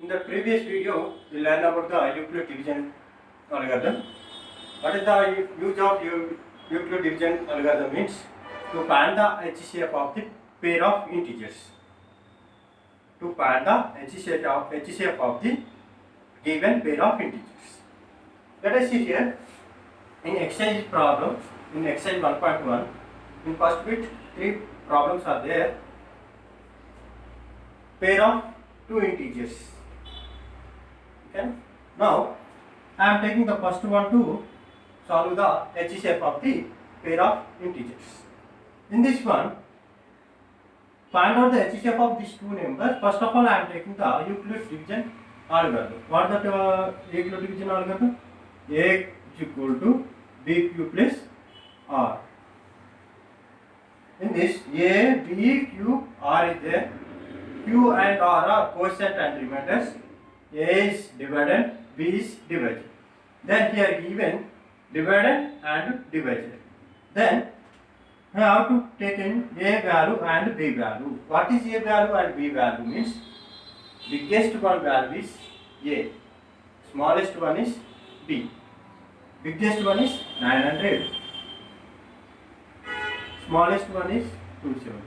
In the previous video, we learned about the Euclid division algorithm. What is the use of Euclid division algorithm means? To find the HCF of the pair of integers. To find the HCF of the given pair of integers. Let us see here. In exercise problem, in exercise 1.1, in first bit, 3 problems are there. Pair of 2 integers. Okay. Now, I am taking the first one to solve the HCF of the pair of integers. In this one, find out the HCF of these two numbers. First of all, I am taking the Euclid division algorithm. What is that Euclid division algorithm? A is equal to BQ plus R. In this, A, B, Q, R is there. Q and R are quotient and remainders. A is dividend, B is divisor. Then here given dividend and divisor. Then I have to take in A value and B value. What is A value and B value means? Biggest one value is A, smallest one is B. Biggest one is 900, smallest one is 270.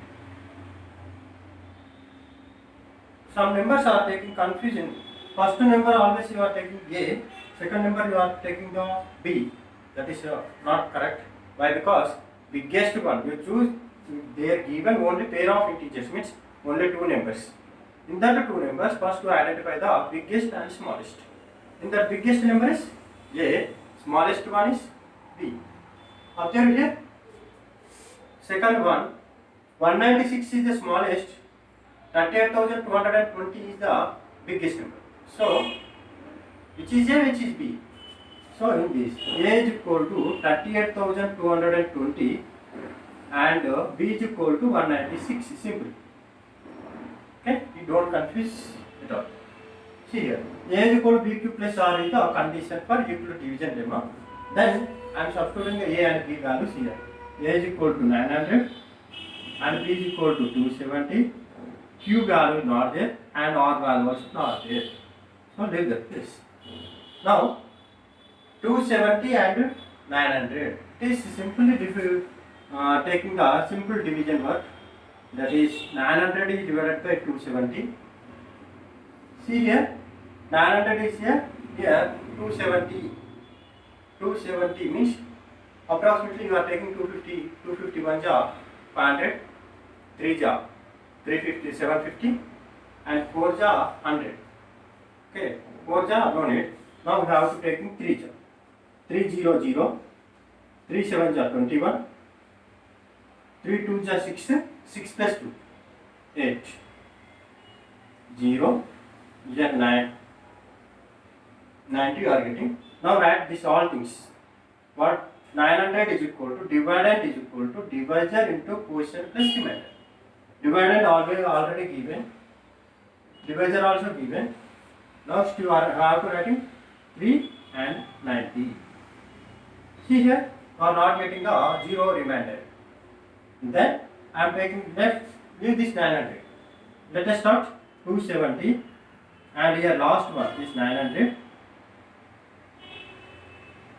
Some numbers are taking confusion. First number always you are taking A, second number you are taking the B. That is not correct. Why? Because biggest one you choose, they are given only pair of integers, means only 2 numbers. In that 2 numbers, first to identify the biggest and smallest. In the biggest number is A, smallest one is B. Observe here. Second one, 196 is the smallest, 38,220 is the biggest number. So, which is A, which is B? So, in this, A is equal to 38,220 and B is equal to 196, simple. Okay, you don't confuse at all. See here, A is equal to BQ plus R is the condition for Euclid division lemma. Then, I am substituting A and B values here. A is equal to 900 and B is equal to 270. Q value is not there and R value is not there. So leave that place. Now 270 and 900. It is simply taking the simple division work. That is 900 is divided by 270. See here, 900 is here. Here 270. 270 means approximately you are taking 250. 251 job, 500, 3 job, 350, 750 and 4 job, 100. Okay, 4 job no need. Now we have to take 3 job. 300, 3 7 job 21, 3 2 job 6, 6 plus 2, 8, 0, 9, 90 you are getting. Now write this all things. What? 900 is equal to dividend is equal to divisor into quotient plus remainder. Dividend already given, divisor also given. Now you have to writing 3 and 90. See here, you are not getting the 0 remainder. Then I am taking left, leave this 900. Let us start 270 and here last one is 900.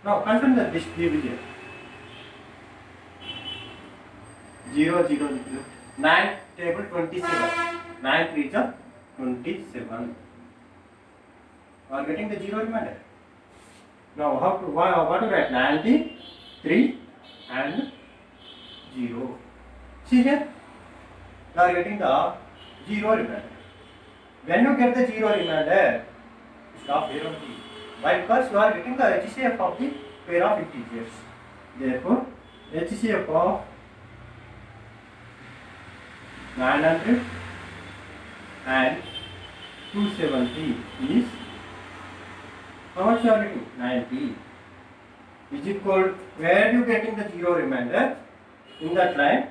Now consider this division. 0 0 0. 9 table 27. 9 3 is 27. You are getting the 0 remainder. Now what to write? 93 and 0. See here, you are getting the 0 remainder. When you get the 0 remainder, stop here only. Why? Because you are getting the HCF of the pair of integers. Therefore, HCF of 900 and 270 is how much you are getting? 90 is equal, where you getting the 0 remainder in that line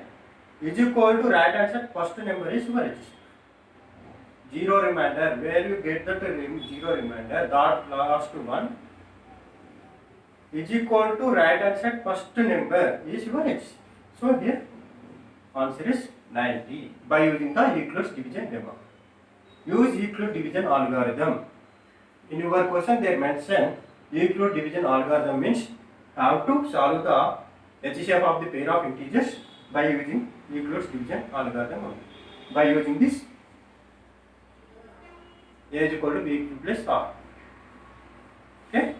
is equal to right hand side first number is your HCF. 0 remainder, where you get that 0 remainder, that last one is equal to right hand side first number is your HCF. So here answer is 90 by using the Euclid's division lemma. use Euclid division algorithm. In your question they mention Euclid division algorithm means have to solve the HCF of the pair of integers by using Euclid's division algorithm only. By using this A is equal to B plus R. Okay.